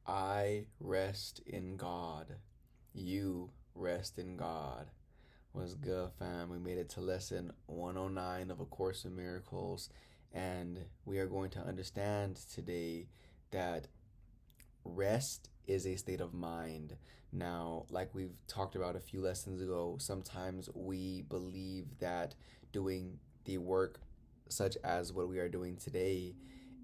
I rest in God. You rest in God. What's good, fam? We made it to lesson 109 of A Course in Miracles, and we are going to understand today that rest is a state of mind. Now, like we've talked about a few lessons ago, sometimes we believe that doing the work, such as what we are doing today,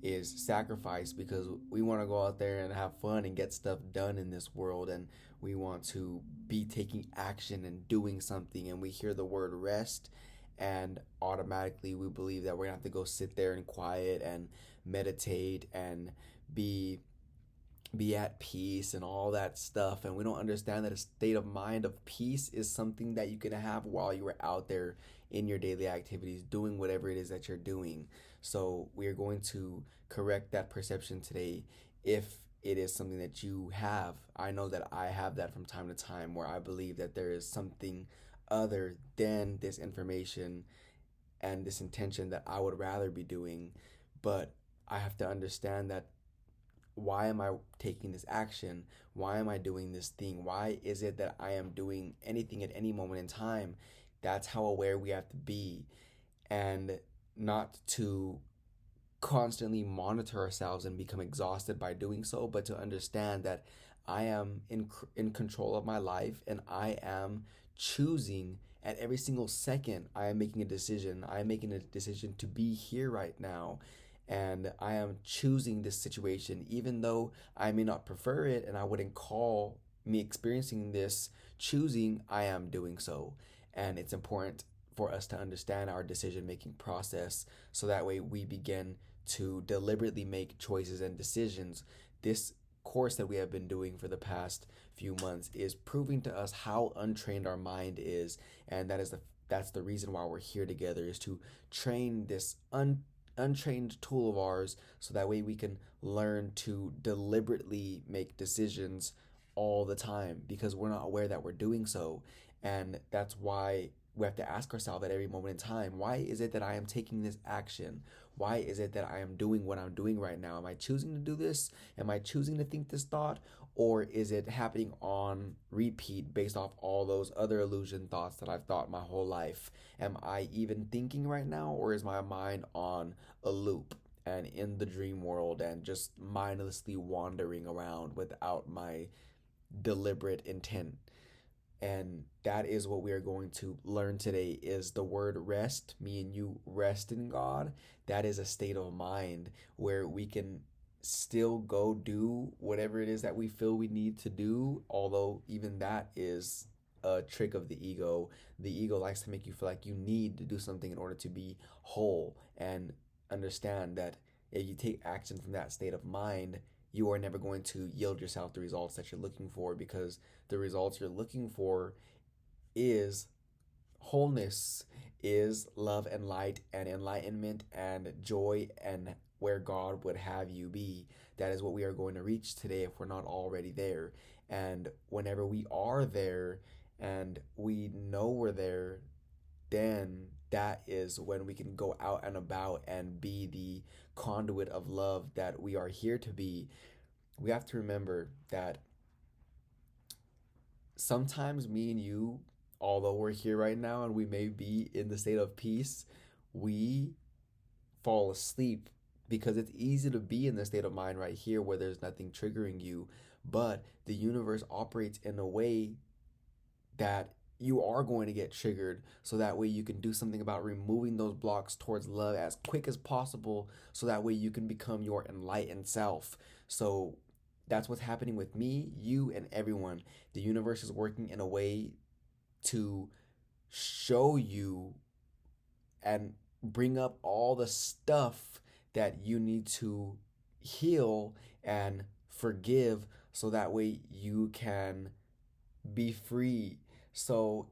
is sacrifice because we want to go out there and have fun and get stuff done in this world, and we want to be taking action and doing something, and we hear the word rest, and automatically we believe that we're gonna have to go sit there in quiet and meditate and be be at peace and all that stuff. And we don't understand that a state of mind of peace is something that you can have while you are out there in your daily activities doing whatever it is that you're doing. So we are going to correct that perception today. If it is something that you have, I know that I have that from time to time, where I believe that there is something other than this information and this intention that I would rather be doing. But I have to understand that, why am I taking this action? Why am I doing this thing? Why is it that I am doing anything at any moment in time? That's how aware we have to be, and not to constantly monitor ourselves and become exhausted by doing so, but to understand that I am in control of my life, and I am choosing at every single second. I am making a decision. I am making a decision to be here right now, and I am choosing this situation, even though I may not prefer it and I wouldn't call me experiencing this choosing. I am doing so, and it's important for us to understand our decision making process, so that way we begin to deliberately make choices and decisions. This course that we have been doing for the past few months is proving to us how untrained our mind is, and that's the reason why we're here together, is to train this untrained tool of ours, so that way we can learn to deliberately make decisions all the time, because we're not aware that we're doing so. And that's why we have to ask ourselves at every moment in time, why is it that I am taking this action? Why is it that I am doing what I'm doing right now? Am I choosing to do this? Am I choosing to think this thought? Or is it happening on repeat based off all those other illusion thoughts that I've thought my whole life? Am I even thinking right now, or is my mind on a loop and in the dream world and just mindlessly wandering around without my deliberate intent? And that is what we are going to learn today, is the word rest. Me and you rest in God. That is a state of mind where we can still go do whatever it is that we feel we need to do, although even that is a trick of the ego. The ego likes to make you feel like you need to do something in order to be whole, and understand that if you take action from that state of mind, you are never going to yield yourself the results that you're looking for, because the results you're looking for is wholeness, is love and light and enlightenment and joy, and where God would have you be. That is what we are going to reach today, if we're not already there. And whenever we are there and we know we're there, then that is when we can go out and about and be the conduit of love that we are here to be. We have to remember that sometimes me and you, although we're here right now and we may be in the state of peace, we fall asleep, because it's easy to be in the state of mind right here where there's nothing triggering you. But the universe operates in a way that you are going to get triggered, so that way you can do something about removing those blocks towards love as quick as possible, so that way you can become your enlightened self. So that's what's happening with me, you, and everyone. The universe is working in a way to show you and bring up all the stuff that you need to heal and forgive, so that way you can be free. So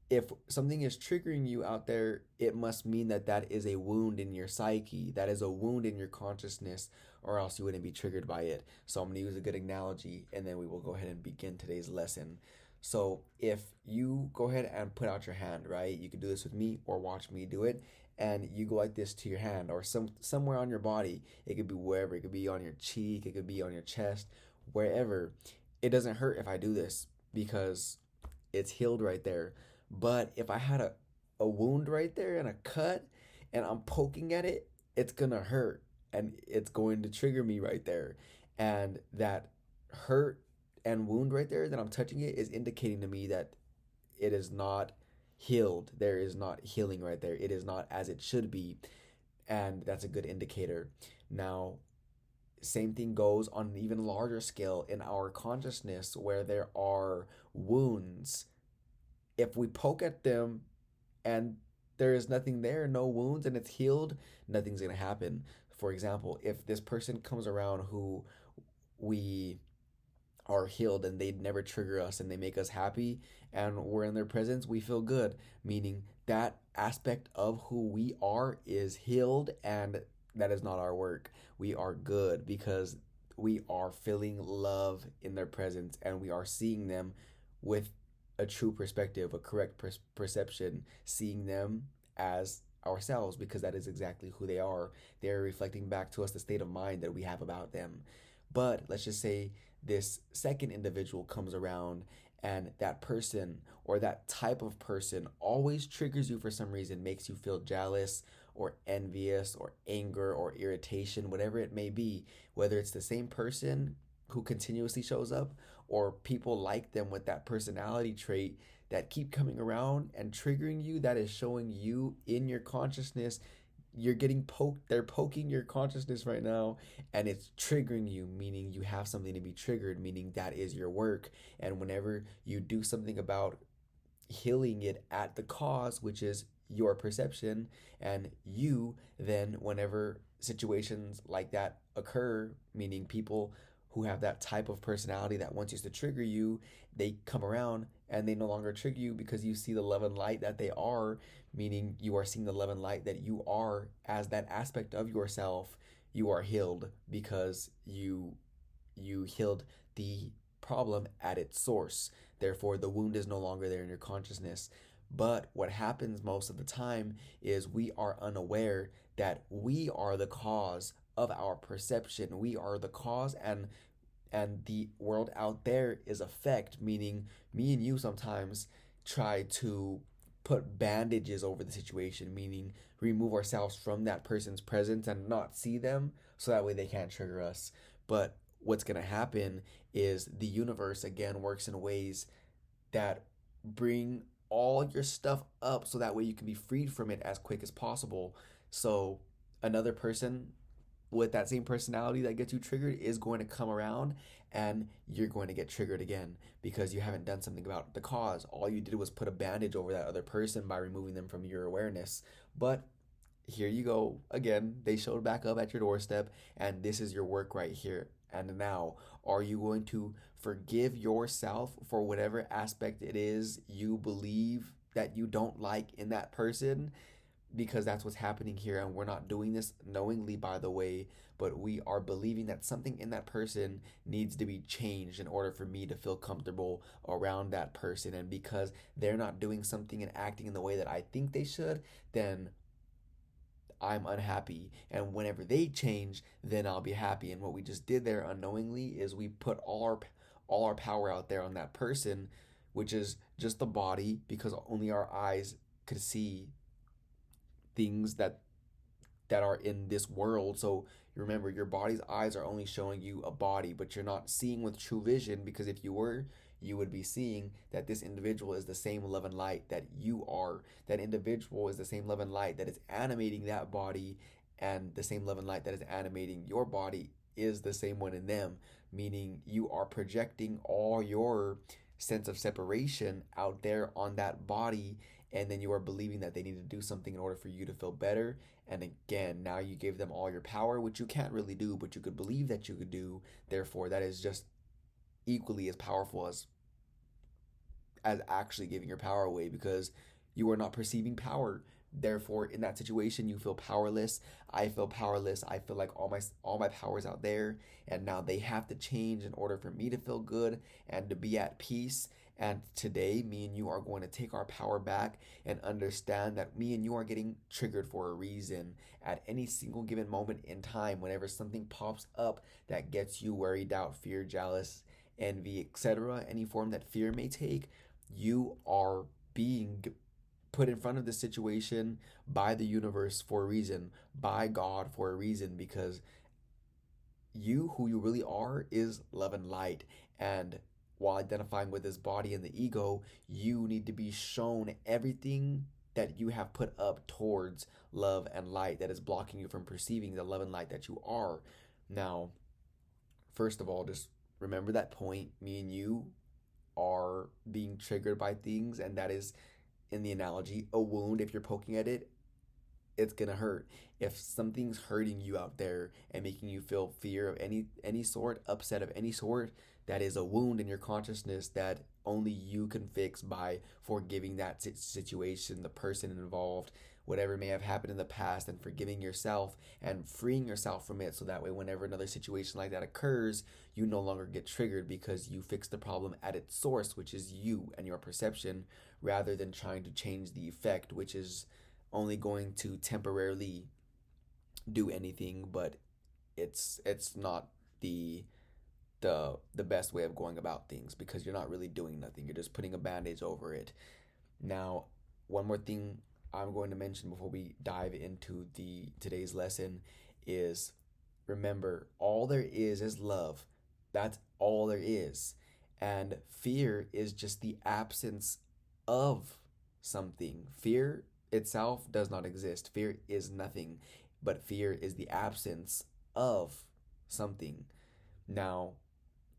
if something is triggering you out there, it must mean that that is a wound in your psyche, that is a wound in your consciousness, or else you wouldn't be triggered by it. So I'm going to use a good analogy, and then we will go ahead and begin today's lesson. So if you go ahead and put out your hand, right? You can do this with me or watch me do it. And you go like this to your hand, or somewhere on your body. It could be wherever. It could be on your cheek. It could be on your chest. wherever. It doesn't hurt if I do this because it's healed right there. But if I had a wound right there and a cut and I'm poking at it, it's gonna hurt and it's going to trigger me right there. And that hurt and wound right there that I'm touching it is indicating to me that it is not healed. There is not healing right there. It is not as it should be. And that's a good indicator. Now, same thing goes on an even larger scale in our consciousness where there are wounds. If we poke at them and there is nothing there, no wounds, and it's healed, nothing's going to happen. For example, if this person comes around who we are healed and they never trigger us and they make us happy and we're in their presence, we feel good, meaning that aspect of who we are is healed, and that is not our work. We are good because we are feeling love in their presence and we are seeing them with a true perspective, a correct perception, seeing them as ourselves because that is exactly who they are. They're reflecting back to us the state of mind that we have about them. But let's just say this second individual comes around and that person or that type of person always triggers you for some reason, makes you feel jealous or envious or anger or irritation, whatever it may be, whether it's the same person who continuously shows up or people like them with that personality trait that keep coming around and triggering you, that is showing you in your consciousness you're getting poked, they're poking your consciousness right now and it's triggering you, meaning you have something to be triggered, meaning that is your work. And whenever you do something about healing it at the cause, which is your perception, and you then, whenever situations like that occur, meaning people who have that type of personality that once used to trigger you, they come around and they no longer trigger you because you see the love and light that they are, meaning you are seeing the love and light that you are as that aspect of yourself. You are healed because you healed the problem at its source. Therefore, the wound is no longer there in your consciousness. But what happens most of the time is we are unaware that we are the cause of our perception. We are the cause, and the world out there is effect, meaning me and you sometimes try to put bandages over the situation, meaning remove ourselves from that person's presence and not see them so that way they can't trigger us. But what's going to happen is the universe again works in ways that bring all your stuff up so that way you can be freed from it as quick as possible. So another person with that same personality that gets you triggered is going to come around and you're going to get triggered again because you haven't done something about the cause. All you did was put a bandage over that other person by removing them from your awareness. But here you go again. They showed back up at your doorstep, and this is your work right here. And now, are you going to forgive yourself for whatever aspect it is you believe that you don't like in that person? Because that's what's happening here, and we're not doing this knowingly, by the way, but we are believing that something in that person needs to be changed in order for me to feel comfortable around that person. And because they're not doing something and acting in the way that I think they should, then I'm unhappy. And whenever they change, then I'll be happy. And what we just did there unknowingly is we put all our power out there on that person, which is just the body, because only our eyes could see things that are in this world. So remember, your body's eyes are only showing you a body, but you're not seeing with true vision, because if you were, you would be seeing that this individual is the same love and light that you are. That individual is the same love and light that is animating that body, and the same love and light that is animating your body is the same one in them, meaning you are projecting all your sense of separation out there on that body, and then you are believing that they need to do something in order for you to feel better. And again, now you gave them all your power, which you can't really do, but you could believe that you could do. Therefore, that is just equally as powerful as actually giving your power away, because you are not perceiving power, Therefore, in that situation, you feel powerless. I feel powerless. I feel like all my powers out there, and now they have to change in order for me to feel good and to be at peace. And today, me and you are going to take our power back and understand that me and you are getting triggered for a reason at any single given moment in time. Whenever something pops up that gets you worried, doubt, fear, jealous, envy, etc., any form that fear may take, you are being put in front of this situation by the universe for a reason, by God for a reason, because you, who you really are, is love and light. And while identifying with this body and the ego, you need to be shown everything that you have put up towards love and light that is blocking you from perceiving the love and light that you are. Now, first of all, just remember that point. Me and you are being triggered by things, and that is, in the analogy, a wound. If you're poking at it, it's gonna hurt. If something's hurting you out there and making you feel fear of any sort, upset of any sort, that is a wound in your consciousness that only you can fix by forgiving that situation, the person involved, whatever may have happened in the past, and forgiving yourself and freeing yourself from it, so that way whenever another situation like that occurs, you no longer get triggered because you fix the problem at its source, which is you and your perception, rather than trying to change the effect, which is only going to temporarily do anything, but it's not the best way of going about things, because you're not really doing nothing. You're just putting a bandage over it. Now, one more thing I'm going to mention before we dive into the today's lesson is, remember, all there is love. That's all there is. And fear is just the absence of something. Fear itself does not exist. Fear is nothing, but fear is the absence of something. Now,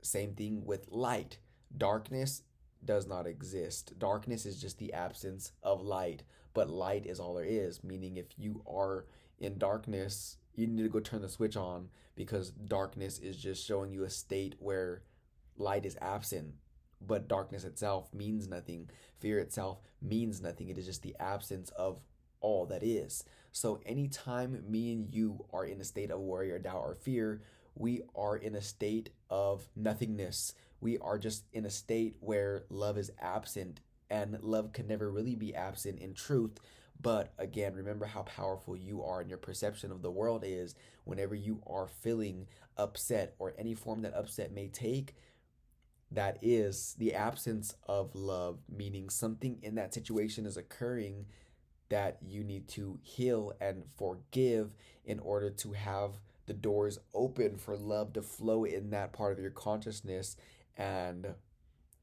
same thing with light. Darkness does not exist. Darkness is just the absence of light, but light is all there is. Meaning, if you are in darkness, you need to go turn the switch on, because darkness is just showing you a state where light is absent. But darkness itself means nothing. Fear itself means nothing. It is just the absence of all that is. So, anytime me and you are in a state of worry or doubt or fear, we are in a state of nothingness. We are just in a state where love is absent, and love can never really be absent in truth. But again, remember how powerful you are, and your perception of the world is. Whenever you are feeling upset, or any form that upset may take, that is the absence of love, meaning something in that situation is occurring that you need to heal and forgive in order to have the doors open for love to flow in that part of your consciousness and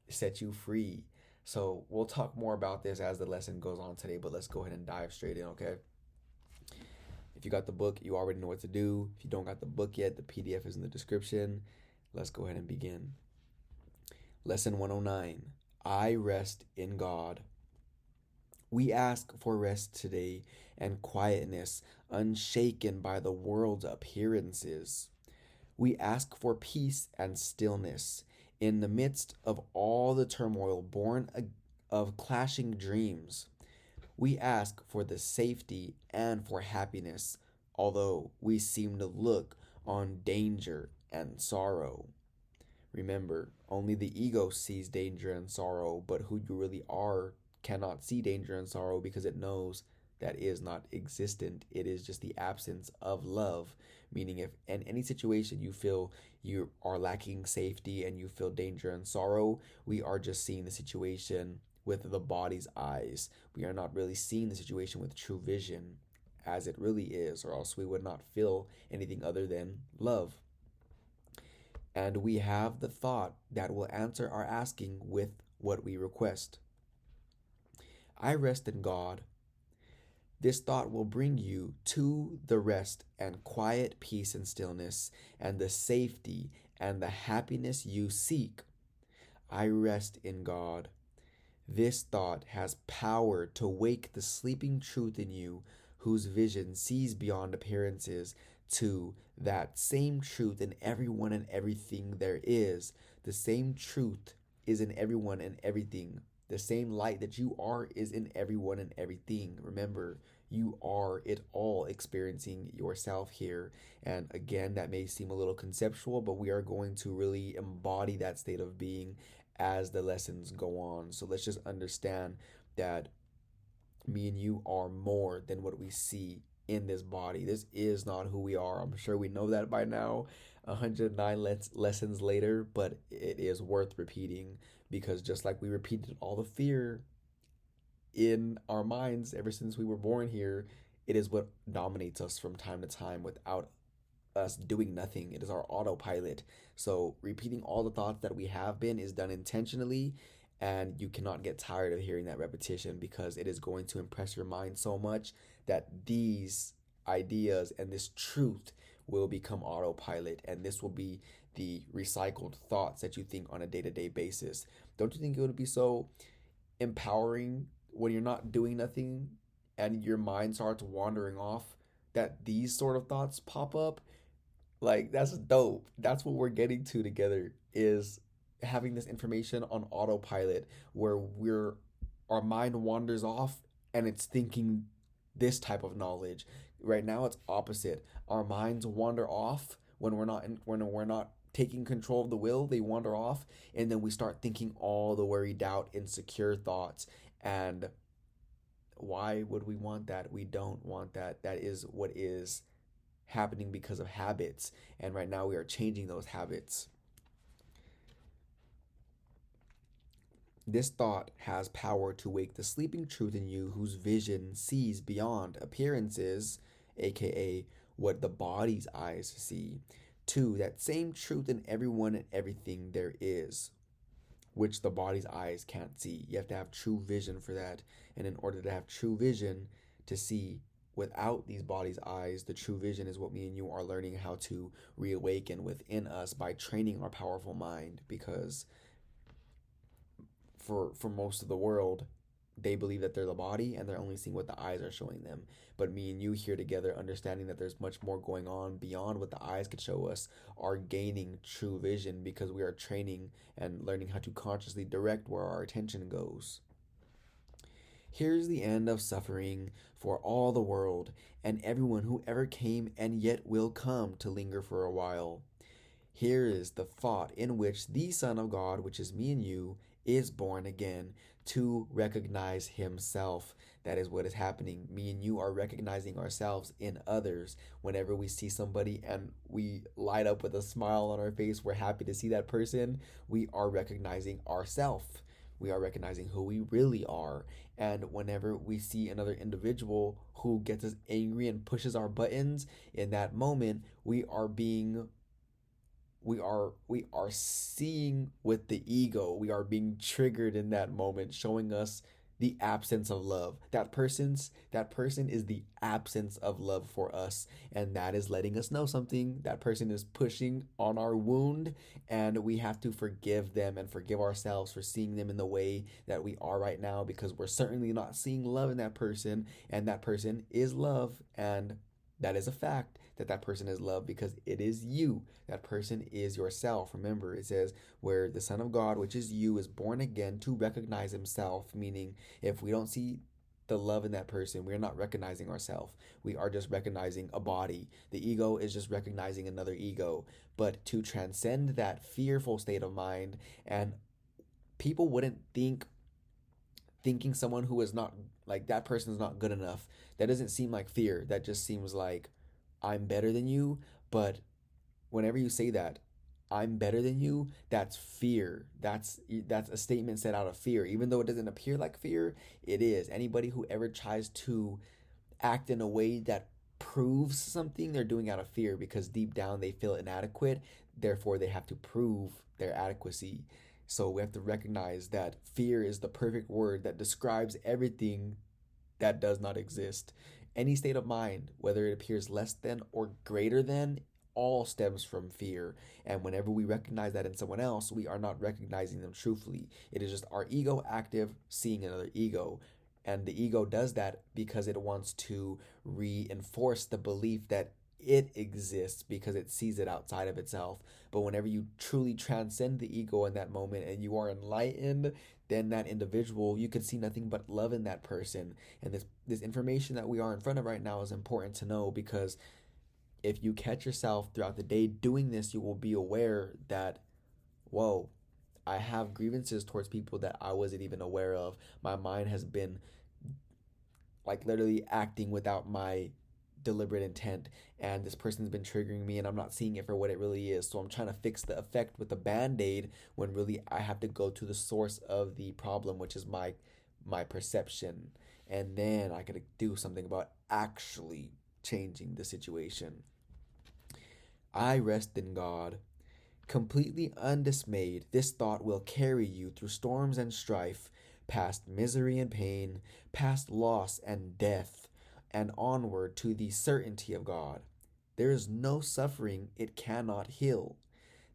set you free. So we'll talk more about this as the lesson goes on today, but let's go ahead and dive straight in, okay? If you got the book, you already know what to do. If you don't got the book yet, the PDF is in the description. Let's go ahead and begin. Lesson 109, I rest in God. We ask for rest today and quietness, unshaken by the world's appearances. We ask for peace and stillness in the midst of all the turmoil born of clashing dreams. We ask for the safety and for happiness, although we seem to look on danger and sorrow. Remember, only the ego sees danger and sorrow, but who you really are cannot see danger and sorrow, because it knows that is not existent. It is just the absence of love. Meaning, if in any situation you feel you are lacking safety and you feel danger and sorrow, we are just seeing the situation with the body's eyes. We are not really seeing the situation with true vision as it really is, or else we would not feel anything other than love. And we have the thought that will answer our asking with what we request. I rest in God. This thought will bring you to the rest and quiet peace and stillness and the safety and the happiness you seek. I rest in God. This thought has power to wake the sleeping truth in you, whose vision sees beyond appearances, to that same truth in everyone and everything there is. The same truth is in everyone and everything. The same light that you are is in everyone and everything. Remember, You are it all experiencing yourself here. And again, that may seem a little conceptual, but we are going to really embody that state of being as the lessons go on. So let's just understand that me and you are more than what we see in this body. This is not who we are. I'm sure we know that by now, 109 lessons later, but it is worth repeating because just like we repeated all the fear in our minds ever since we were born here, it is what dominates us from time to time without us doing nothing. It is our autopilot. So repeating all the thoughts that we have been is done intentionally, and you cannot get tired of hearing that repetition because it is going to impress your mind so much that these ideas and this truth will become autopilot, and this will be the recycled thoughts that you think on a day-to-day basis. Don't you think it would be so empowering when you're not doing nothing and your mind starts wandering off that these sort of thoughts pop up? Like, that's dope. That's what we're getting to together, is having this information on autopilot where our mind wanders off and it's thinking this type of knowledge. Right now it's opposite. Our minds wander off when we're not taking control of the will. They wander off, and then we start thinking all the worry, doubt, insecure thoughts. And why would we want that? We don't want that. That is what is happening because of habits. And right now we are changing those habits. This thought has power to wake the sleeping truth in you whose vision sees beyond appearances, aka what the body's eyes see, to that same truth in everyone and everything there is, which the body's eyes can't see. You have to have true vision for that. And in order to have true vision to see without these body's eyes, the true vision is what me and you are learning how to reawaken within us by training our powerful mind. Because for most of the world, they believe that they're the body and they're only seeing what the eyes are showing them. But me and you here together, understanding that there's much more going on beyond what the eyes could show us, are gaining true vision because we are training and learning how to consciously direct where our attention goes. Here's the end of suffering for all the world and everyone who ever came and yet will come to linger for a while. Here is the thought in which the Son of God, which is me and you, is born again to recognize himself. That is what is happening. Me and you are recognizing ourselves in others. Whenever we see somebody and we light up with a smile on our face, we're happy to see that person, we are recognizing ourselves. We are recognizing who we really are. And whenever we see another individual who gets us angry and pushes our buttons, in that moment, we are seeing with the ego. We are being triggered in that moment, showing us the absence of love. That person is the absence of love for us, and that is letting us know something. That person is pushing on our wound, and we have to forgive them and forgive ourselves for seeing them in the way that we are right now, because we're certainly not seeing love in that person, and that person is love. And that is a fact, that person is love, because it is you. That person is yourself. Remember, it says, where the Son of God, which is you, is born again to recognize himself. Meaning, if we don't see the love in that person, we're not recognizing ourselves. We are just recognizing a body. The ego is just recognizing another ego. But to transcend that fearful state of mind, and people wouldn't thinking someone who is not, like, that person is not good enough, that doesn't seem like fear. That just seems like, I'm better than you. But whenever you say that, I'm better than you, that's fear. That's a statement said out of fear. Even though it doesn't appear like fear, it is. Anybody who ever tries to act in a way that proves something, they're doing out of fear, because deep down they feel inadequate. Therefore, they have to prove their adequacy. So we have to recognize that fear is the perfect word that describes everything that does not exist. Any state of mind, whether it appears less than or greater than, all stems from fear. And whenever we recognize that in someone else, we are not recognizing them truthfully. It is just our ego active seeing another ego. And the ego does that because it wants to reinforce the belief that it exists because it sees it outside of itself. But whenever you truly transcend the ego in that moment and you are enlightened, then that individual, you could see nothing but love in that person. And this information that we are in front of right now is important to know, because if you catch yourself throughout the day doing this, you will be aware that, whoa, I have grievances towards people that I wasn't even aware of. My mind has been like literally acting without my deliberate intent, and this person's been triggering me and I'm not seeing it for what it really is. So I'm trying to fix the effect with a band-aid when really I have to go to the source of the problem, which is my perception. And then I gotta do something about actually changing the situation. I rest in God. Completely undismayed, this thought will carry you through storms and strife, past misery and pain, past loss and death, and onward to the certainty of God. There is no suffering it cannot heal.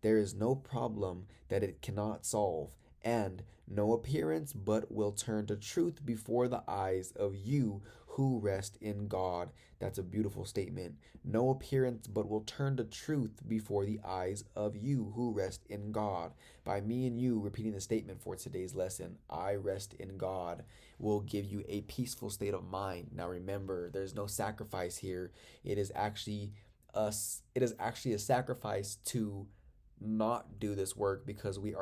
There is no problem that it cannot solve, and no appearance but will turn to truth before the eyes of you who rest in God. That's a beautiful statement. No appearance but will turn to truth before the eyes of you who rest in God. By me and you repeating the statement for today's lesson, I rest in God, will give you a peaceful state of mind. Now remember, there's no sacrifice here. It is actually a sacrifice to not do this work, because we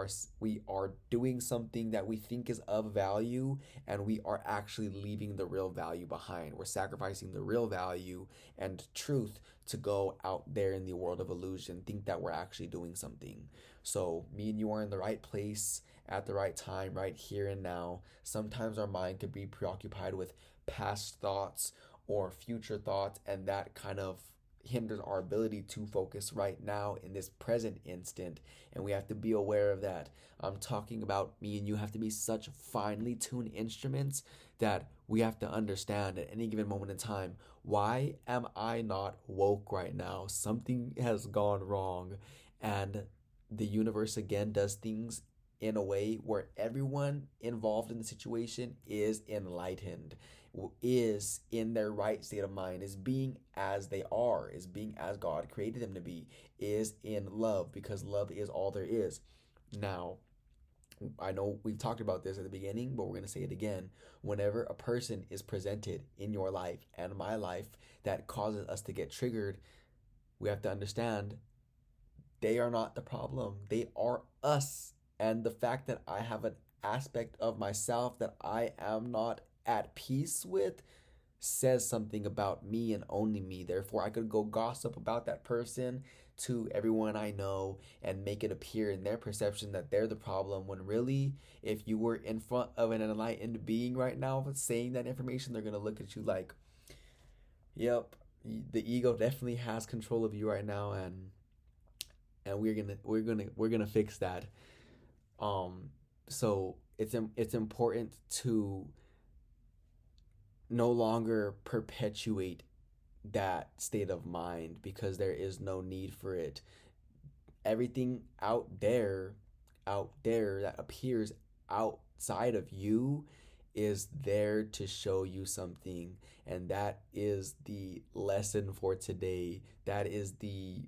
are doing something that we think is of value, and we are actually leaving the real value behind. We're sacrificing the real value and truth to go out there in the world of illusion, think that we're actually doing something. So me and you are in the right place at the right time, right here and now. Sometimes our mind could be preoccupied with past thoughts or future thoughts, and that kind of hinders our ability to focus right now in this present instant, and we have to be aware of that. I'm talking about me and you have to be such finely tuned instruments that we have to understand at any given moment in time, why am I not woke right now? Something has gone wrong. And the universe again does things in a way where everyone involved in the situation is enlightened, is in their right state of mind, is being as they are, is being as God created them to be, is in love, because love is all there is. Now, I know we've talked about this at the beginning, but we're going to say it again. Whenever a person is presented in your life and my life that causes us to get triggered, we have to understand they are not the problem. They are us. And the fact that I have an aspect of myself that I am not at peace with says something about me and only me. Therefore, I could go gossip about that person to everyone I know and make it appear in their perception that they're the problem, when really, if you were in front of an enlightened being right now saying that information, they're going to look at you like, yep, the ego definitely has control of you right now, and we're gonna fix that. So it's important to no longer perpetuate that state of mind, because there is no need for it. Everything out there that appears outside of you is there to show you something, and that is the lesson for today. That is the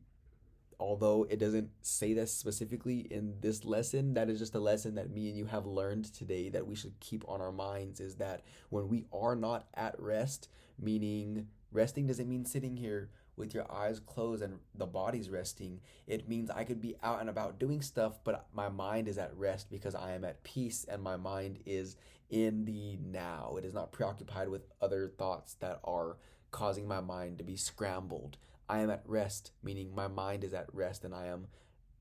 Although it doesn't say that specifically in this lesson, that is just a lesson that me and you have learned today that we should keep on our minds, is that when we are not at rest, meaning resting doesn't mean sitting here with your eyes closed and the body's resting. It means I could be out and about doing stuff, but my mind is at rest because I am at peace and my mind is in the now. It is not preoccupied with other thoughts that are causing my mind to be scrambled. I am at rest, meaning my mind is at rest and I am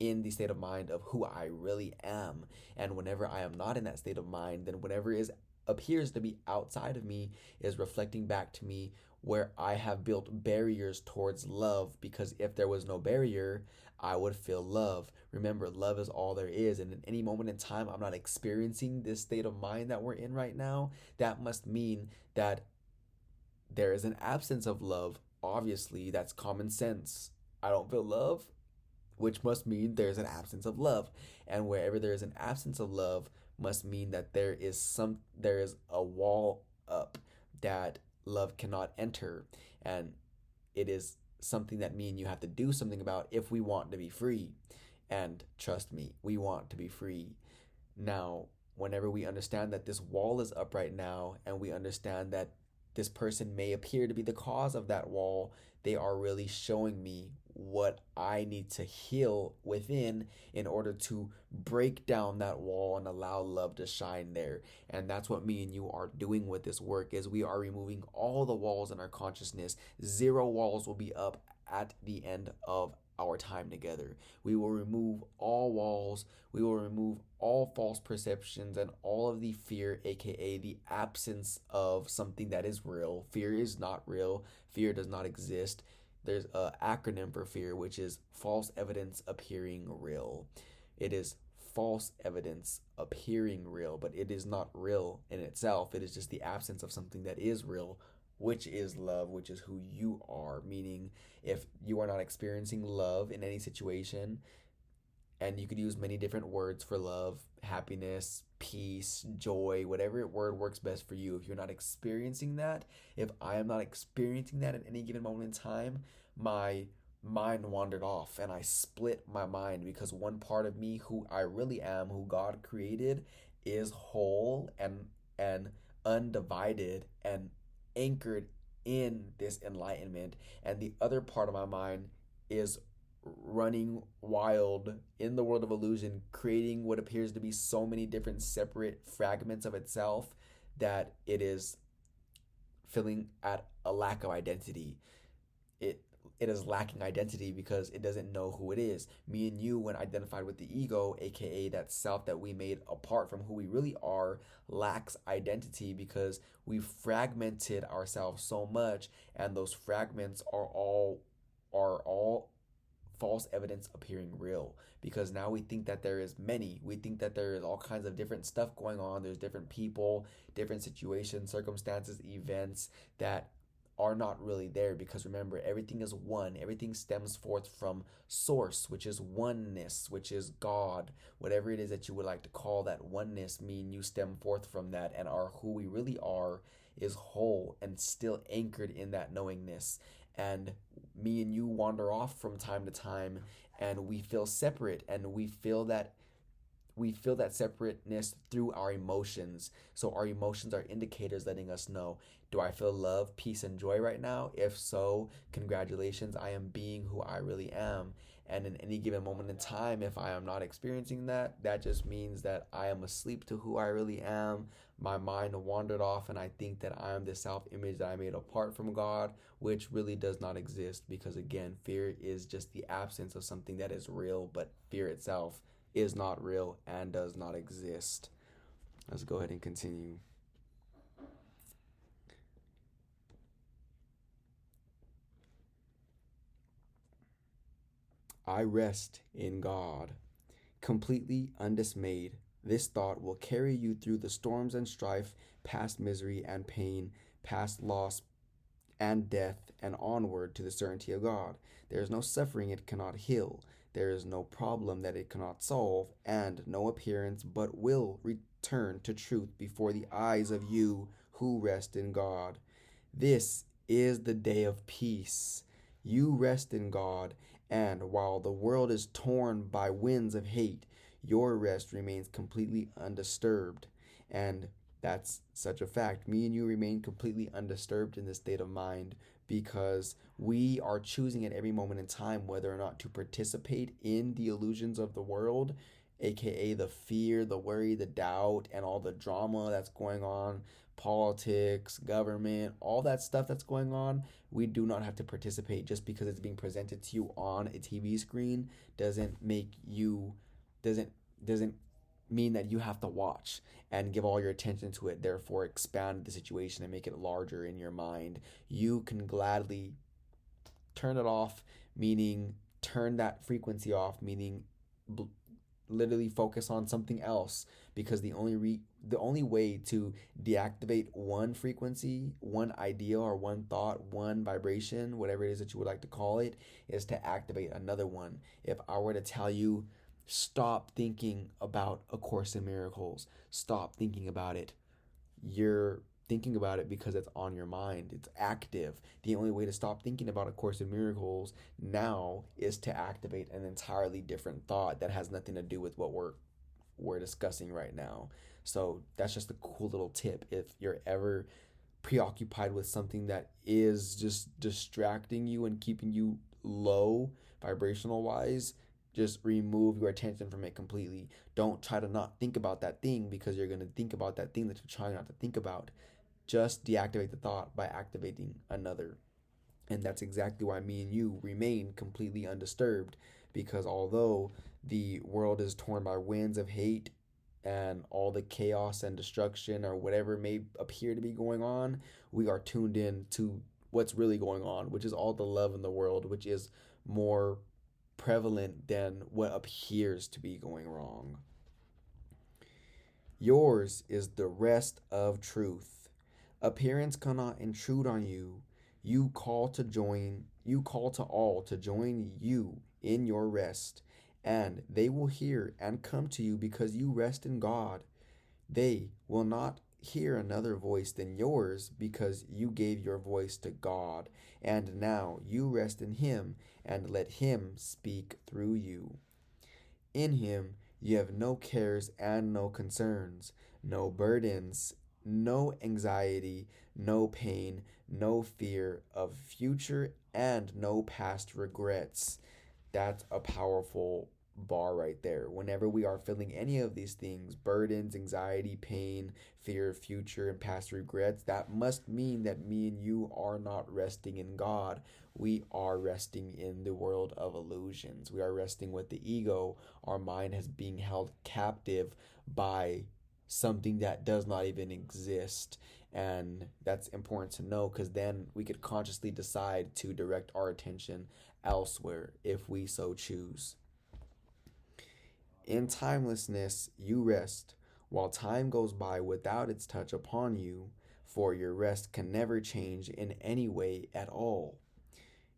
in the state of mind of who I really am. And whenever I am not in that state of mind, then whatever is appears to be outside of me is reflecting back to me where I have built barriers towards love, because if there was no barrier, I would feel love. Remember, love is all there is, and in any moment in time I'm not experiencing this state of mind that we're in right now, that must mean that there is an absence of love. Obviously, that's common sense. I don't feel love, which must mean there's an absence of love. And wherever there is an absence of love must mean that there is a wall up that love cannot enter. And it is something that me and you have to do something about if we want to be free. And trust me, we want to be free. Now, whenever we understand that this wall is up right now, and we understand that this person may appear to be the cause of that wall, they are really showing me what I need to heal within in order to break down that wall and allow love to shine there. And that's what me and you are doing with this work, is we are removing all the walls in our consciousness. 0 walls will be up at the end of our time together. We will remove all walls. We will remove all false perceptions and all of the fear, aka the absence of something that is real. Fear is not real. Fear does not exist. There's an acronym for fear, which is false evidence appearing real. It is false evidence appearing real, but it is not real in itself. It is just the absence of something that is real, which is love, which is who you are. Meaning, if you are not experiencing love in any situation, and you could use many different words for love, happiness, peace, joy, whatever word works best for you. If you're not experiencing that, if I am not experiencing that at any given moment in time, my mind wandered off and I split my mind, because one part of me, who I really am, who God created, is whole and undivided and anchored in this enlightenment, and the other part of my mind is running wild in the world of illusion, creating what appears to be so many different separate fragments of itself that it is feeling at a lack of identity. It it is lacking identity because it doesn't know who it is. Me and you, when identified with the ego, aka that self that we made apart from who we really are, lacks identity because we fragmented ourselves so much, and those fragments are all false evidence appearing real, because now we think that there is many, we think that there is all kinds of different stuff going on, there's different people, different situations, circumstances, events that are not really there. Because remember, everything is one, everything stems forth from source, which is oneness, which is God, whatever it is that you would like to call that oneness. Mean you stem forth from that, and are who we really are is whole and still anchored in that knowingness. And me and you wander off from time to time, and we feel separate, and we feel that separateness through our emotions. So our emotions are indicators letting us know, do I feel love, peace, and joy right now? If so, congratulations, I am being who I really am. And in any given moment in time, if I am not experiencing that, that just means that I am asleep to who I really am. My mind wandered off, and I think that I am the self image that I made apart from God, which really does not exist, because again, fear is just the absence of something that is real, but fear itself is not real and does not exist. Let's go ahead and continue. I rest in God, completely undismayed. This thought will carry you through the storms and strife, past misery and pain, past loss and death, and onward to the certainty of God. There is no suffering it cannot heal. There is no problem that it cannot solve, and no appearance but will return to truth before the eyes of you who rest in God. This is the day of peace. You rest in God, and while the world is torn by winds of hate, your rest remains completely undisturbed. And that's such a fact. Me and you remain completely undisturbed in this state of mind, because we are choosing at every moment in time whether or not to participate in the illusions of the world, aka the fear, the worry, the doubt, and all the drama that's going on, politics, government, all that stuff that's going on. We do not have to participate. Just because it's being presented to you on a TV screen doesn't make you doesn't mean that you have to watch and give all your attention to it, therefore expand the situation and make it larger in your mind. You can gladly turn it off, meaning turn that frequency off, meaning literally focus on something else, because the only way to deactivate one frequency, one idea, or one thought, one vibration, whatever it is that you would like to call it, is to activate another one. If I were to tell you, stop thinking about A Course in Miracles, stop thinking about it, your thinking about it because it's on your mind. It's active. The only way to stop thinking about A Course in Miracles now is to activate an entirely different thought that has nothing to do with what we're discussing right now. So that's just a cool little tip. If you're ever preoccupied with something that is just distracting you and keeping you low vibrational wise, just remove your attention from it completely. Don't try to not think about that thing because you're going to think about that thing that you're trying not to think about. Just deactivate the thought by activating another. And that's exactly why me and you remain completely undisturbed, because although the world is torn by winds of hate and all the chaos and destruction or whatever may appear to be going on, we are tuned in to what's really going on, which is all the love in the world, which is more prevalent than what appears to be going wrong. Yours is the rest of truth. Appearance cannot intrude on you. You call to all to join you in your rest, and they will hear and come to you because you rest in God. They will not hear another voice than yours because you gave your voice to God, and now you rest in Him and let Him speak through you. In Him you have no cares and no concerns, no burdens, no anxiety, no pain, no fear of future, and no past regrets. That's a powerful bar right there. Whenever we are feeling any of these things, burdens, anxiety, pain, fear of future, and past regrets, that must mean that me and you are not resting in God. We are resting in the world of illusions. We are resting with the ego. Our mind has been held captive by something that does not even exist. And that's important to know, because then we could consciously decide to direct our attention elsewhere if we so choose. In timelessness you rest, while time goes by without its touch upon you, for your rest can never change in any way at all.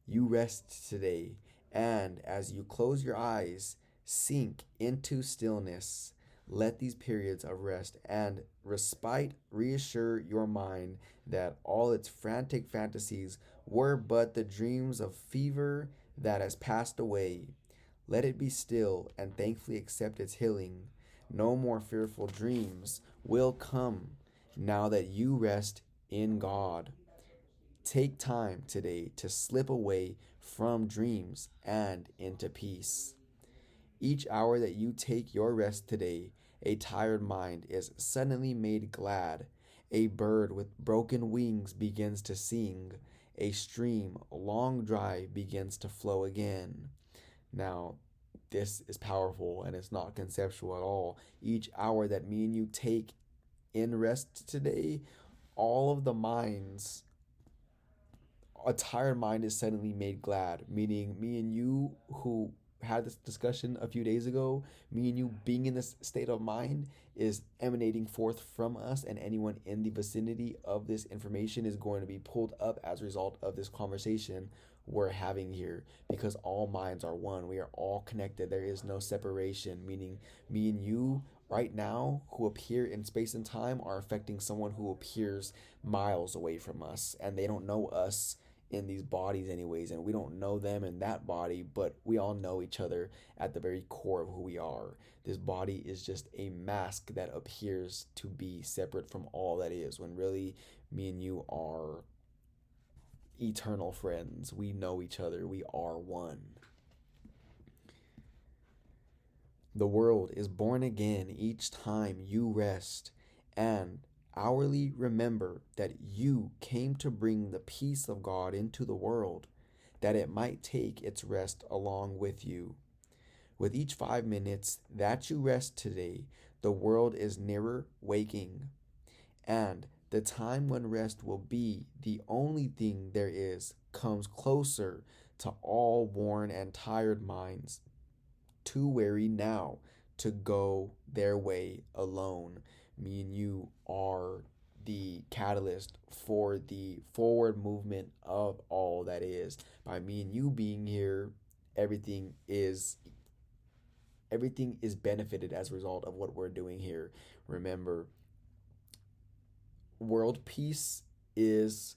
You rest today, and as you close your eyes, sink into stillness. Let these periods of rest and respite reassure your mind that all its frantic fantasies were but the dreams of fever that has passed away. Let it be still and thankfully accept its healing. No more fearful dreams will come now that you rest in God. Take time today to slip away from dreams and into peace. Each hour that you take your rest today, a tired mind is suddenly made glad. A bird with broken wings begins to sing. A stream long dry begins to flow again. Now, this is powerful and it's not conceptual at all. Each hour that me and you take in rest today, all of the minds, a tired mind is suddenly made glad, meaning me and you who had this discussion a few days ago, me and you being in this state of mind is emanating forth from us, and anyone in the vicinity of this information is going to be pulled up as a result of this conversation we're having here, because all minds are one. We are all connected. There is no separation, meaning me and you right now who appear in space and time are affecting someone who appears miles away from us, and they don't know us in these bodies anyways, and we don't know them in that body, but we all know each other at the very core of who we are. This body is just a mask that appears to be separate from all that is, when really me and you are eternal friends. We know each other. We are one. The world is born again each time you rest, and hourly remember that you came to bring the peace of God into the world, that it might take its rest along with you. With each 5 minutes that you rest today, the world is nearer waking, and the time when rest will be the only thing there is comes closer to all worn and tired minds, too weary now to go their way alone. Me and you are the catalyst for the forward movement of all that is. By me and you being here, everything is benefited as a result of what we're doing here. Remember, world peace is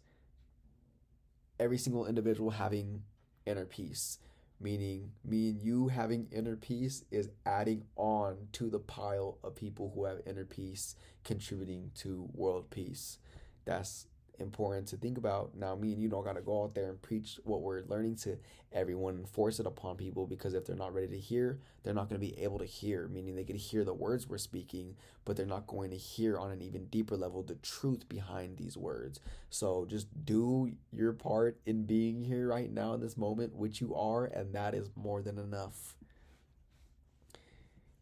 every single individual having inner peace, meaning me and you having inner peace is adding on to the pile of people who have inner peace contributing to world peace. That's important to think about. Now, me and you don't got to go out there and preach what we're learning to everyone and force it upon people, because if they're not ready to hear, they're not going to be able to hear, meaning they could hear the words we're speaking, but they're not going to hear on an even deeper level the truth behind these words. So just do your part in being here right now in this moment, which you are, and that is more than enough.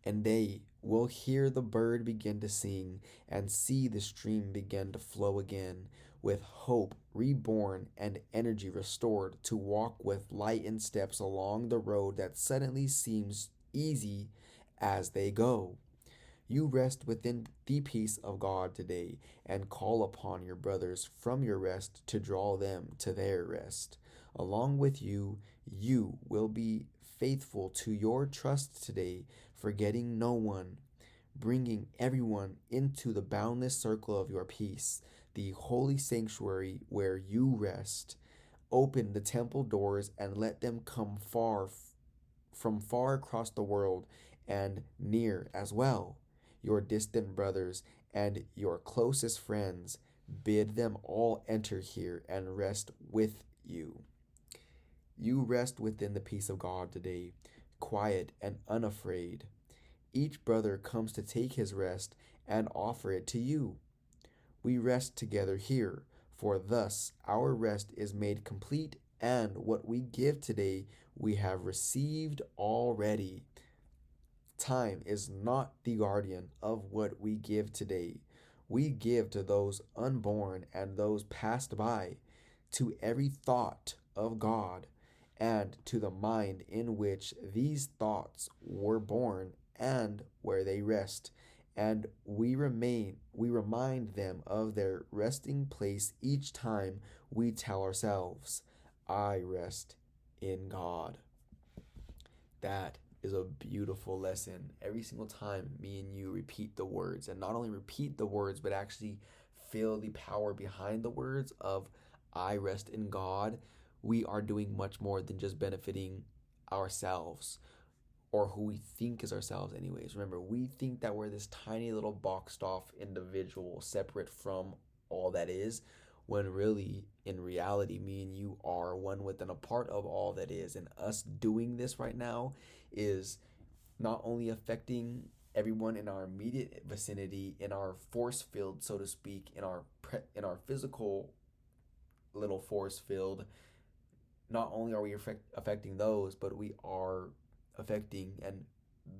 And they will hear the bird begin to sing and see the stream begin to flow again, with hope reborn and energy restored, to walk with lightened steps along the road that suddenly seems easy as they go. You rest within the peace of God today and call upon your brothers from your rest to draw them to their rest. Along with you, you will be faithful to your trust today, forgetting no one, bringing everyone into the boundless circle of your peace, the holy sanctuary where you rest. Open the temple doors and let them come from far across the world and near as well. Your distant brothers and your closest friends, bid them all enter here and rest with you. You rest within the peace of God today, quiet and unafraid. Each brother comes to take his rest and offer it to you. We rest together here, for thus our rest is made complete, and what we give today we have received already. Time is not the guardian of what we give today. We give to those unborn and those passed by, to every thought of God, and to the mind in which these thoughts were born and where they rest. And we remind them of their resting place each time we tell ourselves, I rest in God. That is a beautiful lesson. Every single time me and you repeat the words, and not only repeat the words, but actually feel the power behind the words of I rest in God, we are doing much more than just benefiting ourselves, or who we think is ourselves anyways. Remember, we think that we're this tiny little boxed off individual separate from all that is, when really, in reality, me and you are one with and a part of all that is. And us doing this right now is not only affecting everyone in our immediate vicinity, in our force field, so to speak, in our physical little force field. Not only are we affecting those, but we are affecting and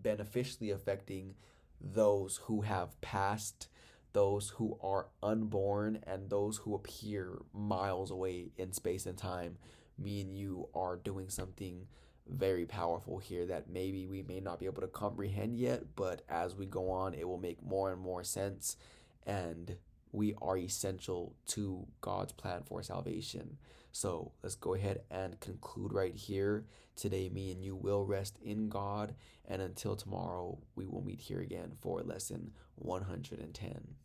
beneficially affecting those who have passed, those who are unborn, and those who appear miles away in space and time. Me and you are doing something very powerful here that maybe we may not be able to comprehend yet, but as we go on, it will make more and more sense, and we are essential to God's plan for salvation. So let's go ahead and conclude right here. Today, me and you will rest in God, and until tomorrow, we will meet here again for lesson 110.